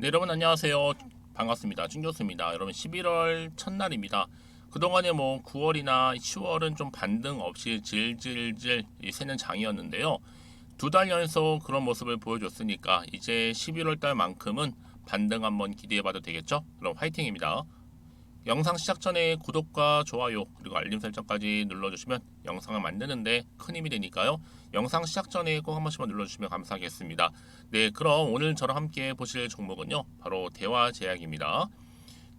네, 여러분 안녕하세요. 반갑습니다. 준교수입니다. 여러분 11월 첫날입니다. 그동안에 9월이나 10월은 좀 반등 없이 질질질 새는 장이었는데요. 두 달 연속 그런 모습을 보여줬으니까 이제 11월 달만큼은 반등 한번 기대해봐도 되겠죠? 그럼 화이팅입니다. 영상 시작 전에 구독과 좋아요 그리고 알림 설정까지 눌러주시면 영상을 만드는데 큰 힘이 되니까요. 영상 시작 전에 꼭 한 번씩만 눌러주시면 감사하겠습니다. 네, 그럼 오늘 저랑 함께 보실 종목은요, 바로 대화제약입니다.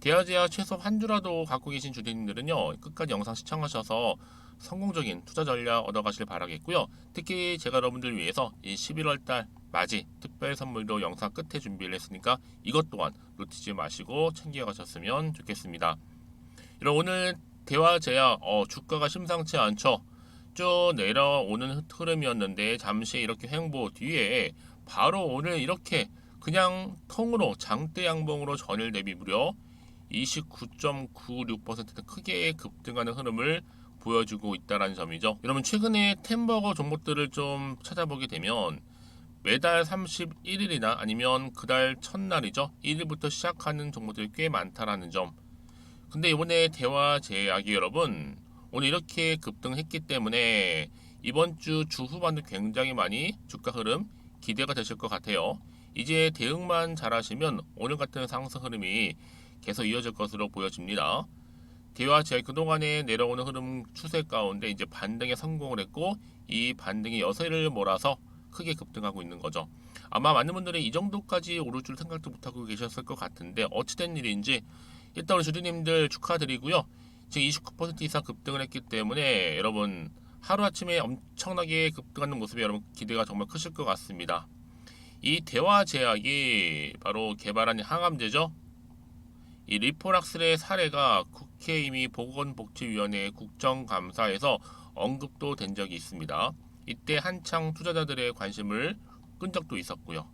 대화제약 최소 한 주라도 갖고 계신 주주님들은요, 끝까지 영상 시청하셔서 성공적인 투자 전략 얻어가길 바라겠고요. 특히 제가 여러분들 위해서 이 11월 달 맞이 특별 선물도 영상 끝에 준비를 했으니까 이것 또한 놓치지 마시고 챙겨가셨으면 좋겠습니다. 이런 오늘 대화제약 주가가 심상치 않죠. 쭉 내려오는 흐름이었는데 잠시 이렇게 횡보 뒤에 바로 오늘 이렇게 그냥 통으로 장대 양봉으로 전일 대비 무려 29.96% 크게 급등하는 흐름을 보여주고 있다는 점이죠. 여러분 최근에 템버거 종목들을 좀 찾아보게 되면 매달 31일이나 아니면 그달 첫날이죠. 1일부터 시작하는 종목들이 꽤 많다라는 점. 근데 이번에 대화제약이 여러분 오늘 이렇게 급등했기 때문에 이번 주 후반도 굉장히 많이 주가 흐름 기대가 되실 것 같아요. 이제 대응만 잘하시면 오늘 같은 상승 흐름이 계속 이어질 것으로 보여집니다. 대화제약 그동안에 내려오는 흐름 추세 가운데 이제 반등에 성공을 했고 이 반등이 여세를 몰아서 크게 급등하고 있는 거죠. 아마 많은 분들이 이 정도까지 오를 줄 생각도 못하고 계셨을 것 같은데 어찌된 일인지 일단 우리 주주님들 축하드리고요. 지금 29% 이상 급등을 했기 때문에 여러분 하루아침에 엄청나게 급등하는 모습이 여러분 기대가 정말 크실 것 같습니다. 이 대화제약이 바로 개발한 항암제죠. 이 리포락슬의 사례가 국회 이미 보건복지위원회 국정감사에서 언급도 된 적이 있습니다. 이때 한창 투자자들의 관심을 끈 적도 있었고요.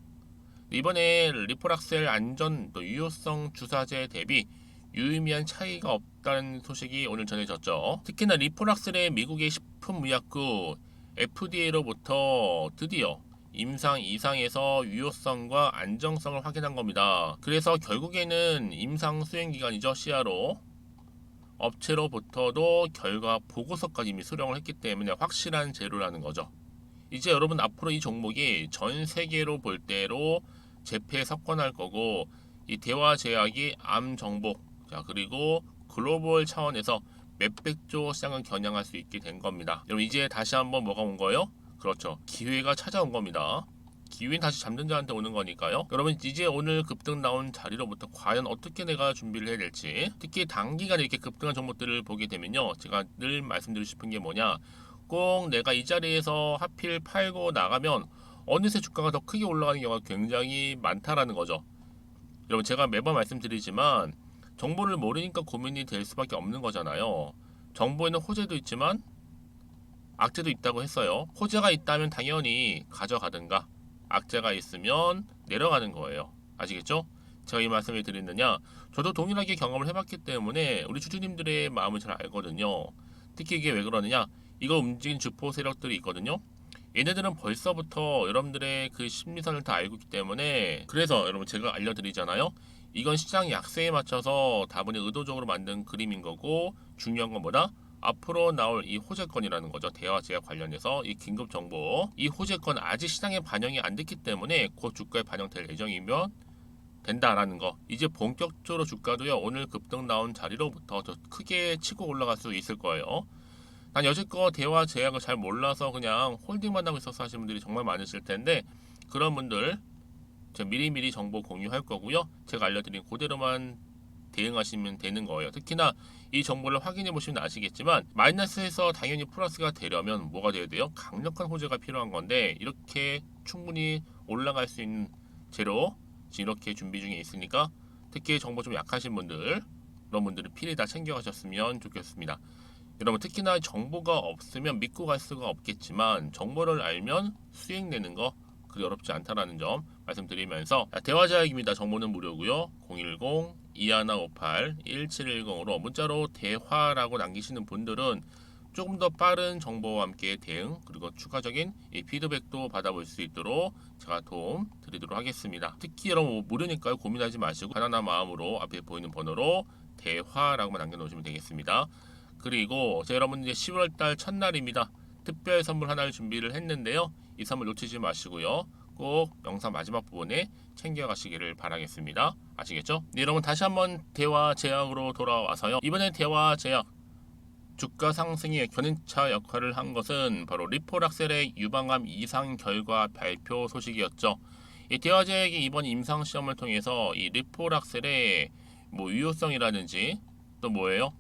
이번에 리포락셀 안전 또 유효성 주사제 대비 유의미한 차이가 없다는 소식이 오늘 전해졌죠. 특히나 리포락셀의 미국의 식품의약국 FDA로부터 드디어 임상 이상에서 유효성과 안정성을 확인한 겁니다. 그래서 결국에는 임상 수행 기간이죠. CRO 업체로부터도 결과 보고서까지 이미 수령을 했기 때문에 확실한 재료라는 거죠. 이제 여러분 앞으로 이 종목이 전 세계로 볼 때로 재패에 석권할 거고 이 대화제약이 암 정복 자 그리고 글로벌 차원에서 몇백조 시장을 겨냥할 수 있게 된 겁니다. 여러분 이제 다시 한번 뭐가 온 거예요? 그렇죠. 기회가 찾아온 겁니다. 기회는 다시 잡는 자한테 오는 거니까요. 여러분 이제 오늘 급등 나온 자리로부터 과연 어떻게 내가 준비를 해야 될지 특히 단기간에 이렇게 급등한 종목들을 보게 되면요. 제가 늘 말씀드리고 싶은 게 뭐냐 꼭 내가 이 자리에서 하필 팔고 나가면 어느새 주가가 더 크게 올라가는 경우가 굉장히 많다라는 거죠. 여러분 제가 매번 말씀드리지만 정보를 모르니까 고민이 될 수밖에 없는 거잖아요. 정보에는 호재도 있지만 악재도 있다고 했어요. 호재가 있다면 당연히 가져가든가 악재가 있으면 내려가는 거예요. 아시겠죠? 제가 이 말씀을 드리느냐 저도 동일하게 경험을 해봤기 때문에 우리 주주님들의 마음을 잘 알거든요. 특히 이게 왜 그러느냐 이걸 움직인 주포 세력들이 있거든요. 얘네들은 벌써부터 여러분들의 그 심리선을 다 알고 있기 때문에 그래서 여러분 제가 알려드리잖아요. 이건 시장 약세에 맞춰서 다분히 의도적으로 만든 그림인 거고 중요한 건 뭐다? 앞으로 나올 이 호재건이라는 거죠. 대화제약 관련해서 이 긴급 정보 이 호재건 아직 시장에 반영이 안 됐기 때문에 곧 주가에 반영될 예정이면 된다라는 거. 이제 본격적으로 주가도요. 오늘 급등 나온 자리로부터 더 크게 치고 올라갈 수 있을 거예요. 난 여지껏 대화 제약을 잘 몰라서 그냥 홀딩만 하고 있어서 하시는 분들이 정말 많으실 텐데 그런 분들 제가 미리미리 정보 공유할 거고요. 제가 알려드린 그대로만 대응하시면 되는 거예요. 특히나 이 정보를 확인해 보시면 아시겠지만 마이너스에서 당연히 플러스가 되려면 뭐가 돼야 돼요? 강력한 호재가 필요한 건데 이렇게 충분히 올라갈 수 있는 재료 지금 이렇게 준비 중에 있으니까 특히 정보 좀 약하신 분들 그런 분들은 필히 다 챙겨가셨으면 좋겠습니다. 여러분 특히나 정보가 없으면 믿고 갈 수가 없겠지만 정보를 알면 수익 내는 거 그리 어렵지 않다라는 점 말씀드리면서 대화자익입니다. 정보는 무료고요. 010-2158-1710으로 문자로 대화라고 남기시는 분들은 조금 더 빠른 정보와 함께 대응 그리고 추가적인 이 피드백도 받아볼 수 있도록 제가 도움 드리도록 하겠습니다. 특히 여러분 모르니까요. 고민하지 마시고 편안한 마음으로 앞에 보이는 번호로 대화라고만 남겨놓으시면 되겠습니다. 그리고 여러분 이제 10월달 첫날입니다. 특별 선물 하나를 준비를 했는데요. 이 선물 놓치지 마시고요. 꼭 영상 마지막 부분에 챙겨가시기를 바라겠습니다. 아시겠죠? 네, 여러분 다시 한번 대화 제약으로 돌아와서요. 이번에 대화 제약 주가 상승의 견인차 역할을 한 것은 바로 리포락셀의 유방암 이상 결과 발표 소식이었죠. 이 대화 제약이 이번 임상 시험을 통해서 이 리포락셀의 유효성이라든지 또 뭐예요?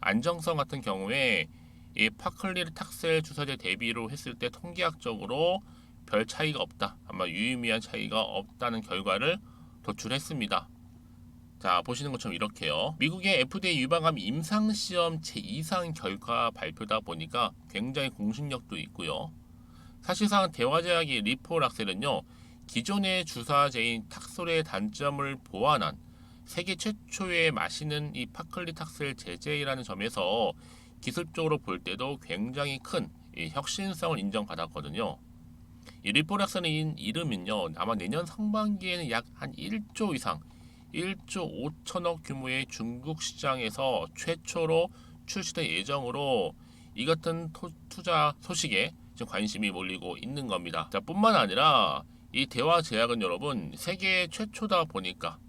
안정성 같은 경우에 이 파클리르탁셀 주사제 대비로 했을 때 통계학적으로 별 차이가 없다. 아마 유의미한 차이가 없다는 결과를 도출했습니다. 자, 보시는 것처럼 이렇게요. 미국의 FDA 유방암 임상시험 제2상 결과 발표다 보니까 굉장히 공신력도 있고요. 사실상 대화제약의 리포락셀은요. 기존의 주사제인 탁솔의 단점을 보완한 세계 최초의 마시는 이 파클리탁셀 제제이라는 점에서 기술적으로 볼 때도 굉장히 큰 혁신성을 인정받았거든요. 이 리포락셀의 이름은요. 아마 내년 상반기에는 약 한 1조 이상 1조 5천억 규모의 중국 시장에서 최초로 출시될 예정으로 이 같은 투자 소식에 지금 관심이 몰리고 있는 겁니다. 자, 뿐만 아니라 이 대화 제약은 여러분 세계 최초다 보니까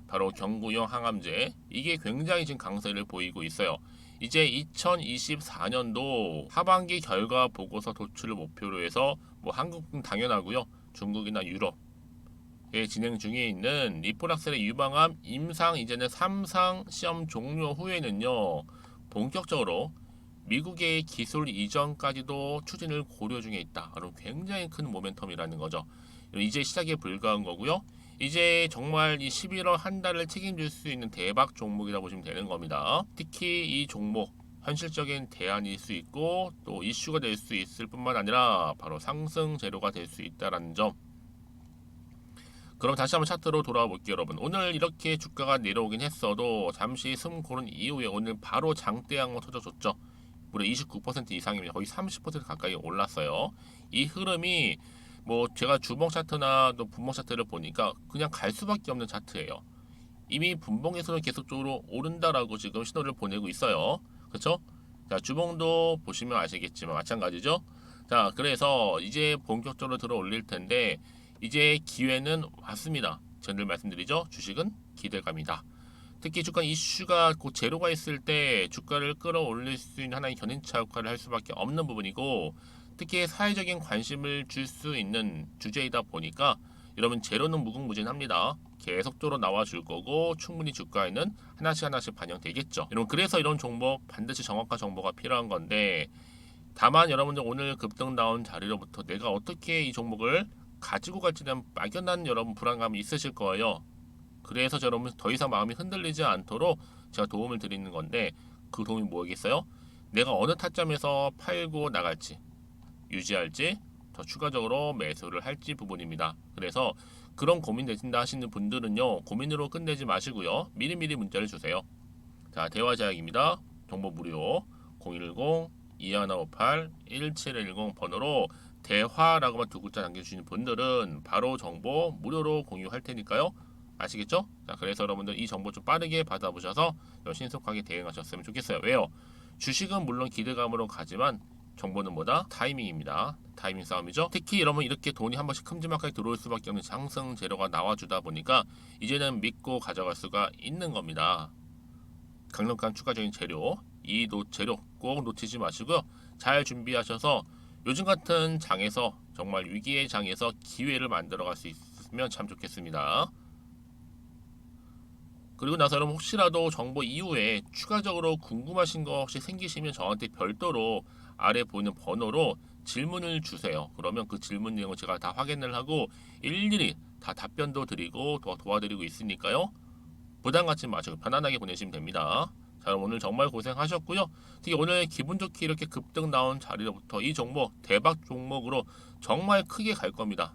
바로 경구용 항암제 이게 굉장히 지금 강세를 보이고 있어요. 이제 2024년도 하반기 결과 보고서 도출을 목표로 해서 한국은 당연하고요. 중국이나 유럽 진행 중에 있는 리포락셀의 유방암 임상 이제는 3상 시험 종료 후에는요. 본격적으로 미국의 기술 이전까지도 추진을 고려 중에 있다. 그럼 굉장히 큰 모멘텀이라는 거죠. 이제 시작에 불과한 거고요. 이제 정말 이 11월 한 달을 책임질 수 있는 대박 종목이라고 보시면 되는 겁니다. 특히 이 종목 현실적인 대안일 수 있고 또 이슈가 될 수 있을 뿐만 아니라 바로 상승 재료가 될 수 있다는 점. 그럼 다시 한번 차트로 돌아와 볼게요, 여러분. 오늘 이렇게 주가가 내려오긴 했어도 잠시 숨 고른 이후에 오늘 바로 장대 한번 터져줬죠. 무려 29% 이상입니다. 거의 30% 가까이 올랐어요. 이 흐름이 제가 주봉 차트나 또 분봉 차트를 보니까 그냥 갈 수밖에 없는 차트예요. 이미 분봉에서는 계속적으로 오른다라고 지금 신호를 보내고 있어요. 그렇죠? 자, 주봉도 보시면 아시겠지만 마찬가지죠. 자, 그래서 이제 본격적으로 들어 올릴 텐데 이제 기회는 왔습니다. 늘 말씀드리죠. 주식은 기대감이다. 특히 주가 이슈가 곧 제로가 있을 때 주가를 끌어올릴 수 있는 하나의 견인차 역할을 할 수밖에 없는 부분이고 특히 사회적인 관심을 줄 수 있는 주제이다 보니까 여러분 제로는 무궁무진합니다. 계속적으로 나와줄 거고 충분히 주가에는 하나씩 반영되겠죠. 여러분 그래서 이런 종목 반드시 정확한 정보가 필요한 건데 다만 여러분들 오늘 급등 나온 자리로부터 내가 어떻게 이 종목을 가지고 갈지에 대한 막연한 여러분 불안감이 있으실 거예요. 그래서 여러분 더 이상 마음이 흔들리지 않도록 제가 도움을 드리는 건데 그 도움이 뭐겠어요? 내가 어느 타점에서 팔고 나갈지 유지할지 더 추가적으로 매수를 할지 부분입니다. 그래서 그런 고민 되신다 하시는 분들은요. 고민으로 끝내지 마시고요. 미리미리 문자를 주세요. 자, 대화 제약입니다. 정보 무료 010-2158-1710 번호로 대화라고만 두 글자 남겨주시는 분들은 바로 정보 무료로 공유할 테니까요. 아시겠죠? 자, 그래서 여러분들 이 정보 좀 빠르게 받아보셔서 신속하게 대응하셨으면 좋겠어요. 왜요? 주식은 물론 기대감으로 가지만 정보는 뭐다? 타이밍입니다. 타이밍 싸움이죠. 특히 여러분 이렇게 돈이 한 번씩 큼지막하게 들어올 수밖에 없는 상승 재료가 나와주다 보니까 이제는 믿고 가져갈 수가 있는 겁니다. 강력한 추가적인 재료, 이 재료 꼭 놓치지 마시고요. 잘 준비하셔서 요즘 같은 장에서 정말 위기의 장에서 기회를 만들어갈 수 있으면 참 좋겠습니다. 그리고 나서 여러분 혹시라도 정보 이후에 추가적으로 궁금하신 거 혹시 생기시면 저한테 별도로 아래 보이는 번호로 질문을 주세요. 그러면 그 질문 내용을 제가 다 확인을 하고 일일이 다 답변도 드리고 도와드리고 있으니까요. 부담 갖지 마시고 편안하게 보내시면 됩니다. 자, 그럼 오늘 정말 고생하셨고요. 특히 오늘 기분 좋게 이렇게 급등 나온 자리로부터 이 종목 대박 종목으로 정말 크게 갈 겁니다.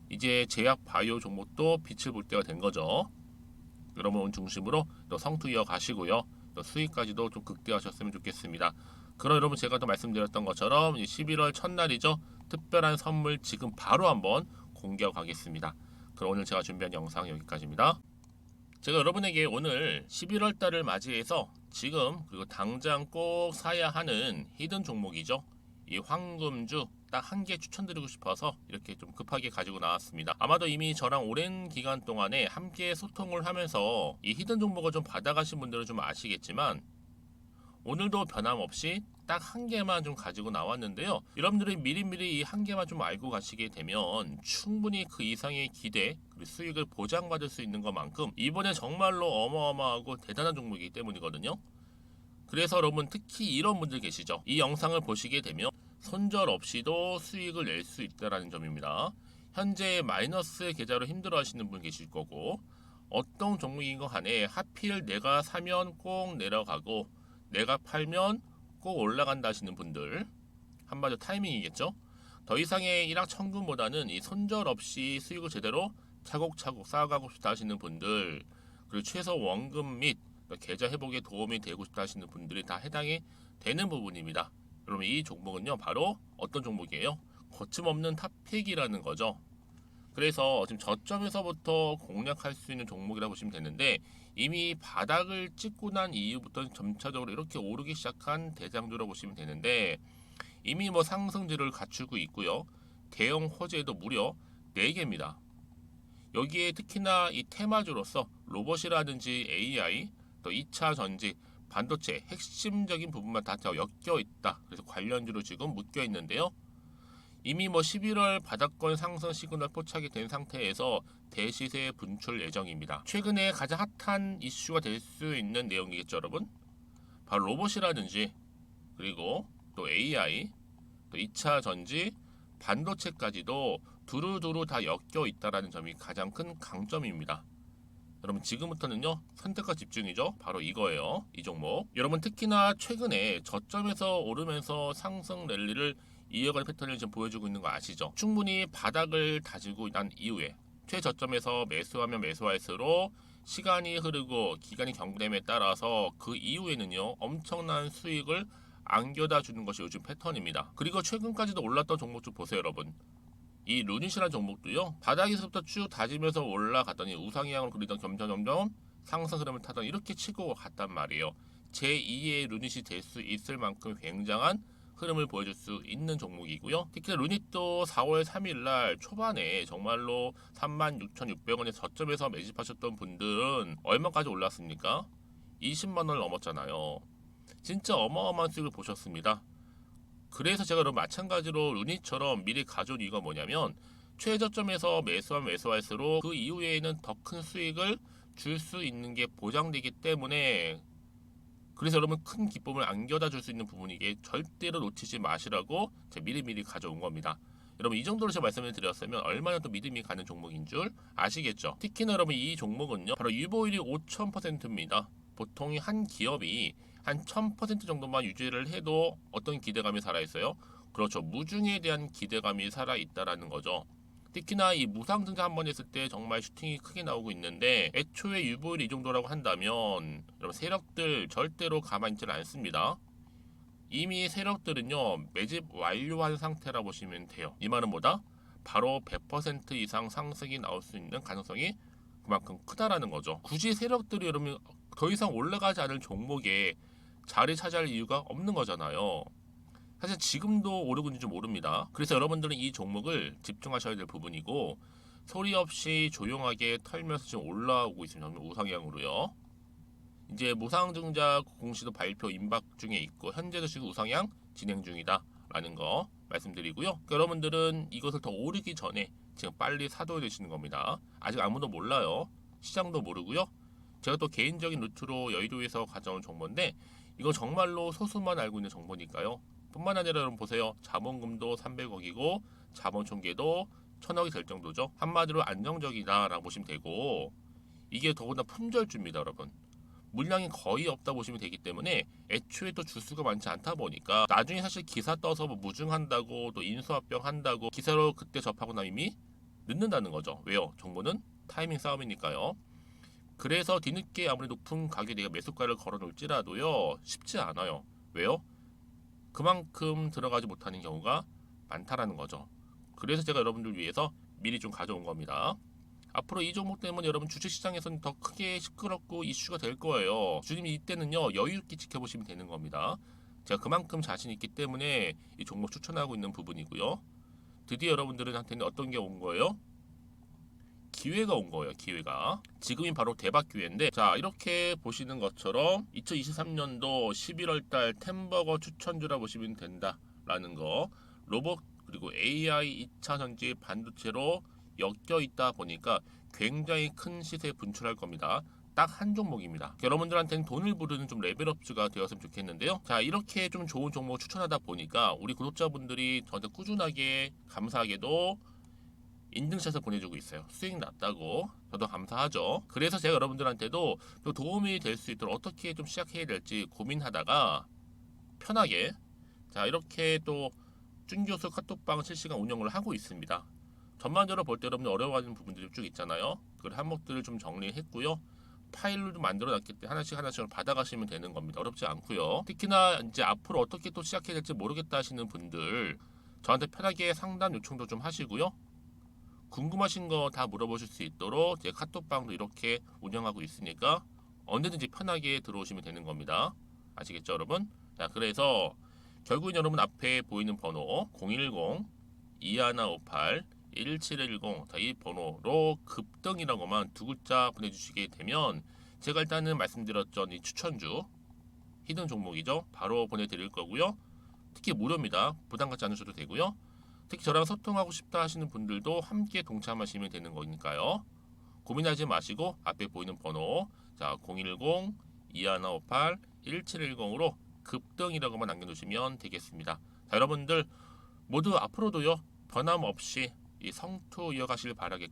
이제 제약 바이오 종목도 빛을 볼 때가 된 거죠. 여러분 중심으로 또 성투 이어가시고요. 또 수익까지도 좀 극대화하셨으면 좋겠습니다. 그럼 여러분 제가 또 말씀드렸던 것처럼 11월 첫날이죠. 특별한 선물 지금 바로 한번 공개하겠습니다. 그럼 오늘 제가 준비한 영상 여기까지입니다. 제가 여러분에게 오늘 11월 달을 맞이해서 지금 그리고 당장 꼭 사야 하는 히든 종목이죠. 이 황금주 딱 한 개 추천드리고 싶어서 이렇게 좀 급하게 가지고 나왔습니다. 아마도 이미 저랑 오랜 기간 동안에 함께 소통을 하면서 이 히든 종목을 좀 받아가신 분들은 좀 아시겠지만 오늘도 변함없이 딱 한 개만 좀 가지고 나왔는데요. 여러분들이 미리미리 이 한 개만 좀 알고 가시게 되면 충분히 그 이상의 기대 그리고 수익을 보장받을 수 있는 것만큼 이번에 정말로 어마어마하고 대단한 종목이기 때문이거든요. 그래서 여러분 특히 이런 분들 계시죠. 이 영상을 보시게 되면 손절 없이도 수익을 낼 수 있다는 점입니다. 현재 마이너스 계좌로 힘들어하시는 분 계실 거고 어떤 종목인 것 간에 하필 내가 사면 꼭 내려가고 내가 팔면 꼭 올라간다 하시는 분들 한마디로 타이밍이겠죠. 더 이상의 일확천금보다는 이 손절 없이 수익을 제대로 차곡차곡 쌓아가고 싶다 하시는 분들 그리고 최소 원금 및 계좌 회복에 도움이 되고 싶다 하시는 분들이 다 해당이 되는 부분입니다. 여러분 이 종목은요 바로 어떤 종목이에요? 거침없는 탑픽이라는 거죠. 그래서 지금 저점에서부터 공략할 수 있는 종목이라고 보시면 되는데 이미 바닥을 찍고 난 이후부터 점차적으로 이렇게 오르기 시작한 대장주라고 보시면 되는데 이미 뭐 상승지를 갖추고 있고요. 대형 호재도 무려 4개입니다. 여기에 특히나 이 테마주로서 로봇이라든지 AI, 또 2차 전지, 반도체 핵심적인 부분만 다 엮여 있다. 그래서 관련주로 지금 묶여 있는데요. 이미 뭐 11월 바닥권 상승 시그널 포착이 된 상태에서 대시세 분출 예정입니다. 최근에 가장 핫한 이슈가 될 수 있는 내용이겠죠, 여러분? 바로 로봇이라든지 그리고 또 AI, 또 2차 전지, 반도체까지도 두루두루 다 엮여 있다라는 점이 가장 큰 강점입니다. 여러분 지금부터는요 선택과 집중이죠. 바로 이거예요. 이 종목. 여러분 특히나 최근에 저점에서 오르면서 상승 랠리를 이어가는 패턴을 지금 보여주고 있는 거 아시죠? 충분히 바닥을 다지고 난 이후에 최저점에서 매수하면 매수할수록 시간이 흐르고 기간이 경과됨에 따라서 그 이후에는요 엄청난 수익을 안겨다 주는 것이 요즘 패턴입니다. 그리고 최근까지도 올랐던 종목 좀 보세요 여러분. 이 루닛이라는 종목도요 바닥에서부터 쭉 다지면서 올라갔더니 우상향으로 그리던 점점 상승 흐름을 타던 이렇게 치고 갔단 말이에요. 제2의 루닛이 될 수 있을 만큼 굉장한 흐름을 보여줄 수 있는 종목이고요. 특히 루닛도 4월 3일 날 초반에 정말로 36,600원의 저점에서 매집하셨던 분들은 얼마까지 올랐습니까? 20만 원을 넘었잖아요. 진짜 어마어마한 수익을 보셨습니다. 그래서 제가 그럼 마찬가지로 루닛처럼 미리 가져온 이유가 뭐냐면 최저점에서 매수하면 매수할수록 그 이후에는 더 큰 수익을 줄 수 있는 게 보장되기 때문에 그래서 여러분 큰 기쁨을 안겨다 줄 수 있는 부분이기에 절대로 놓치지 마시라고 제가 미리미리 가져온 겁니다. 여러분 이 정도로 제가 말씀을 드렸으면 얼마나 또 믿음이 가는 종목인 줄 아시겠죠? 특히나 여러분 이 종목은요 바로 유보율이 5000%입니다. 보통 한 기업이 한 1000% 정도만 유지를 해도 어떤 기대감이 살아있어요? 그렇죠. 무중에 대한 기대감이 살아있다라는 거죠. 특히나 이 무상증자 한 번 했을 때 정말 슈팅이 크게 나오고 있는데 애초에 유보율이 이 정도라고 한다면 여러분 세력들 절대로 가만히 있지 않습니다. 이미 세력들은요 매집 완료한 상태라 보시면 돼요. 이 말은 뭐다? 바로 100% 이상 상승이 나올 수 있는 가능성이 그만큼 크다라는 거죠. 굳이 세력들이 여러분 더 이상 올라가지 않을 종목에 자리 차지할 이유가 없는 거잖아요. 사실 지금도 오르고 있는지 모릅니다. 그래서 여러분들은 이 종목을 집중하셔야 될 부분이고 소리 없이 조용하게 털면서 지금 올라오고 있습니다. 우상향으로요. 이제 무상증자 공시도 발표 임박 중에 있고 현재도 지금 우상향 진행 중이다 라는 거 말씀드리고요. 그러니까 여러분들은 이것을 더 오르기 전에 지금 빨리 사둬야 되시는 겁니다. 아직 아무도 몰라요. 시장도 모르고요. 제가 또 개인적인 루트로 여의도에서 가져온 정보인데 이거 정말로 소수만 알고 있는 정보니까요. 뿐만 아니라 여러분 보세요. 자본금도 300억이고 자본 총계도 1000억이 될 정도죠. 한마디로 안정적이다라고 보시면 되고 이게 더구나 품절주입니다 여러분. 물량이 거의 없다 보시면 되기 때문에 애초에 또 주수가 많지 않다 보니까 나중에 사실 기사 떠서 뭐 무증한다고 또 인수합병 한다고 기사로 그때 접하고 나면 이미 늦는다는 거죠. 왜요? 정보는 타이밍 싸움이니까요. 그래서 뒤늦게 아무리 높은 가격에 내가 매수가를 걸어 놓을지라도요 쉽지 않아요. 왜요? 그만큼 들어가지 못하는 경우가 많다라는 거죠. 그래서 제가 여러분들 위해서 미리 좀 가져온 겁니다. 앞으로 이 종목 때문에 여러분 주식시장에서는 더 크게 시끄럽고 이슈가 될 거예요. 주님 이때는요 여유 있게 지켜보시면 되는 겁니다. 제가 그만큼 자신 있기 때문에 이 종목 추천하고 있는 부분이고요. 드디어 여러분들한테는 어떤 게 온 거예요? 기회가 온 거예요. 기회가. 지금이 바로 대박 기회인데, 자 이렇게 보시는 것처럼 2023년도 11월 달 템버거 추천주라 보시면 된다라는 거. 로봇 그리고 AI 2차 전지 반도체로 엮여 있다 보니까 굉장히 큰 시세 분출할 겁니다. 딱 한 종목입니다. 여러분들한테는 돈을 부르는 좀 레벨업주가 되었으면 좋겠는데요. 자 이렇게 좀 좋은 종목 추천하다 보니까 우리 구독자분들이 저한테 꾸준하게 감사하게도 인증샷을 보내주고 있어요. 수익 났다고. 저도 감사하죠. 그래서 제가 여러분들한테도 또 도움이 될 수 있도록 어떻게 좀 시작해야 될지 고민하다가 편하게 자 이렇게 또 준교수 카톡방 실시간 운영을 하고 있습니다. 전반적으로 볼 때 여러분들 어려워하는 부분들이 쭉 있잖아요. 그 항목들을 좀 정리했고요. 파일로 좀 만들어 놨기 때문에 하나씩 받아가시면 되는 겁니다. 어렵지 않고요. 특히나 이제 앞으로 어떻게 또 시작해야 될지 모르겠다 하시는 분들 저한테 편하게 상담 요청도 좀 하시고요. 궁금하신 거 다 물어보실 수 있도록 제 카톡방도 이렇게 운영하고 있으니까 언제든지 편하게 들어오시면 되는 겁니다. 아시겠죠, 여러분? 자, 그래서 결국은 여러분 앞에 보이는 번호 010-2158-1710 이 번호로 급등이라고만 두 글자 보내주시게 되면 제가 일단은 말씀드렸죠. 이 추천주 히든 종목이죠. 바로 보내드릴 거고요. 특히 무료입니다. 부담 갖지 않으셔도 되고요. 특히 저랑 소통하고 싶다 하시는 분들도 함께 동참하시면 되는 거니까요. 고민하지 마시고 앞에 보이는 번호 자 010-2158-1710으로 급등이라고만 남겨놓으시면 되겠습니다. 자, 여러분들 모두 앞으로도요 변함없이 이 성투 이어가시길 바라겠고